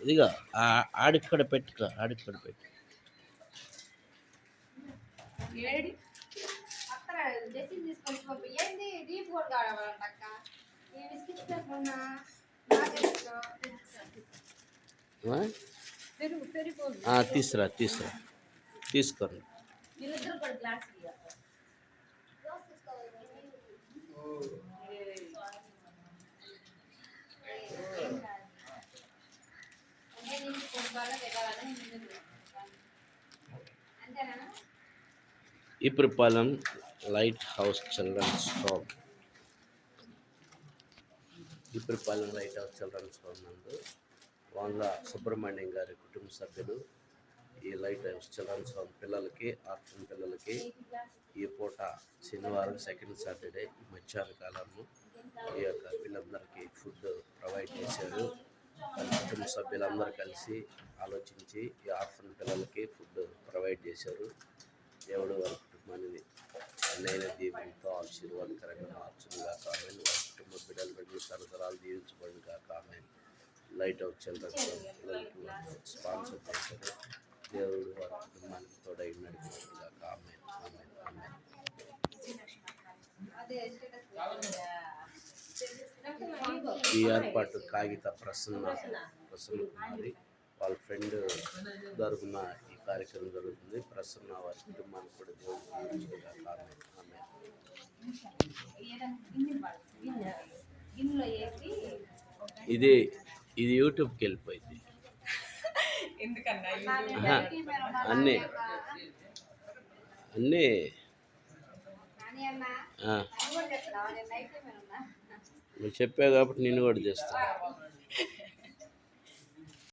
ఇదిగా ఆడిక్కడ పెట్టుకో ఆడిక్కడ పెట్టు తీసుకురా తీసుకోండి Iprapalem light house children's home Iprapalem light house children's home నందు వంగ సుబ్రహ్మణ్యం గారి కుటుంబ సభ్యులు ఈ లైట్ హౌస్ చిల్డ్రన్స్ హోమ్ పిల్లలకి ఆర్ఫన్ పిల్లలకి ఈ పూట శనివారం సెకండ్ సాటర్డే ఈ మధ్యాహ్న కాలము ఈ యొక్క పిల్లలందరికీ ఫుడ్ ప్రొవైడ్ చేశారు. కుటుంబ సభ్యులందరూ కలిసి ఆలోచించి ఈ ఆర్ఫన్ పిల్లలకి ఫుడ్ ప్రొవైడ్ చేశారు. దేవుడు వారి కుటుంబాన్ని అన్నైన దీవెనతో ఆశీర్వాదకరంగా మార్చునుగా కామెన్. వారి కుటుంబ బిడ్డలు తరతరాలు దీవించబడుగా కామెన్. లైట్ హౌస్ చిల్డ్రన్స్ పిల్లలకి స్పాన్సర్ చేశారు. దేవుడు వారి కుటుంబానికి తోడై నడిపినట్టుగా కామెన్ ఆమెన్ ఆమెన్. ఈ ఏర్పాటు కాగిత ప్రసన్న కుమారి వాళ్ళ ఫ్రెండ్ తరఫున ఈ కార్యక్రమం జరుగుతుంది. ప్రసన్న వారి కుటుంబానికి కూడా దేవుడు కామెన్ ఆమెన్. ఇది యూట్యూబ్కి వెళ్ళిపోయింది. అన్నీ నువ్వు చెప్పావు కాబట్టి నేను కూడా చేస్తాను.